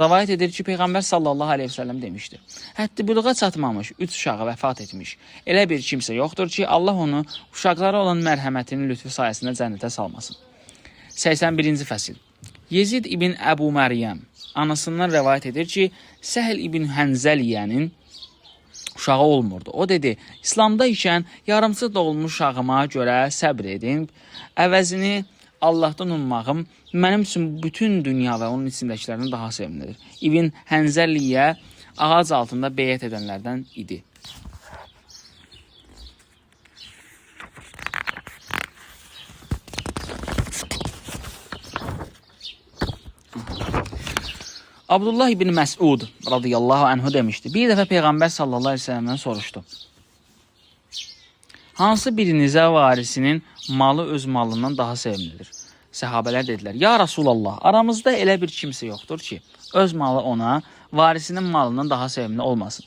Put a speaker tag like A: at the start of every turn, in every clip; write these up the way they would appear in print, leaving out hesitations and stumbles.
A: Rəvayət edir ki, Peyğəmbər sallallahu aleyhi ve sellem demişdir. Həddi buluğa çatmamış 3 uşağı vəfat etmiş. Elə bir kimsə yoxdur ki, Allah onu uşaqlara olan mərhəmətinin lütfü sayəsində cənnətə salmasın. 81-ci fəsil. Yezid ibn Əbu Məryəm anasından rəvayət edir ki, Səhl ibn Hənzəliyənin uşağı olmurdu. O dedi, İslamda ikən yarımçı doğulmuş uşağıma görə səbr edin, əvəzini Allahdan ummağım mənim üçün bütün dünya və onun içindəkilərdən daha sevimlidir. İbn Hənzəliyyə ağac altında beyət edənlərdən idi. Abdullah ibn Məsud radiyallahu anhu demişdi. Bir dəfə Peyğəmbər sallallahu aleyhi ve sellemdən soruşdu. Hansı birinizə varisinin malı öz malından daha sevimlidir? Səhabələr dedilər, ya Rasulallah, aramızda elə bir kimsə yoxdur ki, öz malı ona, varisinin malından daha sevimli olmasın.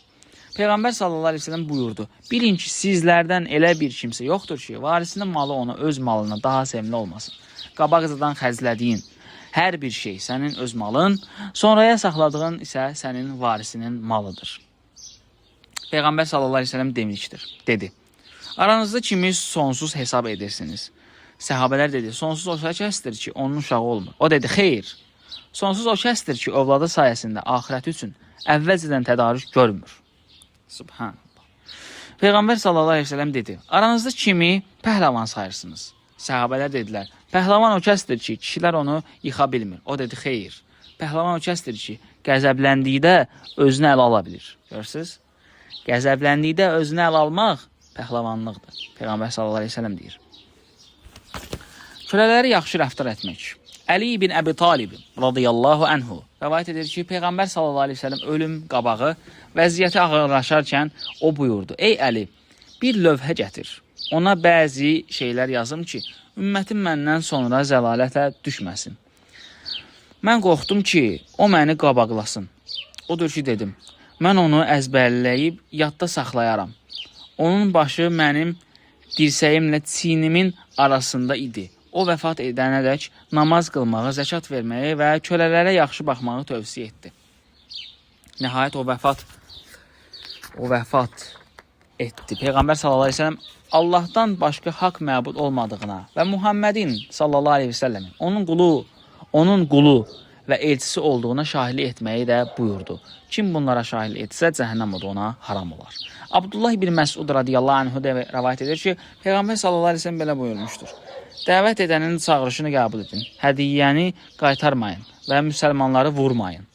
A: Peyğəmbər sallallahu aleyhi ve sellem buyurdu, bilin ki, sizlərdən elə bir kimsə yoxdur ki, varisinin malı ona öz malından daha sevimli olmasın. Qabaqcadan xərclədiyin hər bir şey sənin öz malın, sonraya saxladığın isə sənin varisinin malıdır. Peyğəmbər sallallahu aleyhi ve sellem demişdir, dedi. Aranızda kimi sonsuz hesab edirsiniz. Səhabələr dedi, sonsuz o kəsdir ki, onun uşağı olmur. O dedi, xeyr, sonsuz o kəsdir ki, övladı sayəsində axirəti üçün əvvəlcədən tədarük görmür. Subhanallah. Peyğəmbər sallallahu aleyhi ve sellem dedi, aranızda kimi pəhləvan sayırsınız. Səhabələr dedilər, pəhləvan o kəsdir ki, kişilər onu yıxa bilmir. O dedi, xeyr, pəhləvan o kəsdir ki, qəzəbləndikdə özünü əl ala bilir. Görürsünüz? Qəzəbləndikdə özünü əl almaq pəhləvanlıqdır. Peyğəmbər sallallahu aleyhi ve sellem deyir. Kölələri yaxşı rəftar etmək. Əli ibn Əbi Talib radiyallahu anhu rəvayət edir ki, Peyğəmbər sallallahu aleyhi ve sellem ölüm qabağı vəziyyəti ağırlaşarkən o buyurdu. Ey Əli, bir lövhə gətir. Ona bəzi şeylər yazım ki, ümmətim məndən sonra zəlalətə düşməsin. Mən qorxdum ki, o məni qabaqlasın. Odur ki, dedim, mən onu əzbərləyib yadda saxlayaram. Onun başı mənim dirsəyimlə çiynimin arasında idi. O vəfat edənədək namaz qılmağı, zəkat verməyi və kölələrə yaxşı baxmağı tövsiyə etdi. Nəhayət o vəfat etdi. Peyğəmbər sallallahu aleyhi ve sellem Allahdan başqa haqq məbud olmadığına və Muhammedin sallallahu aleyhi ve sellem onun qulu və elçisi olduğuna şahidlik etməyi də buyurdu. Kim bunlara şahidlik etsə, cəhənnəm odu ona haram olar. Abdullah ibn Məsud radiyallahu anhu rəvayət edir ki, Peyğəmbər sallallahu aleyhi ve sellem belə buyurmuşdur. Dəvət edənin çağırışını qəbul edin, hədiyyəni qaytarmayın və müsəlmanları vurmayın.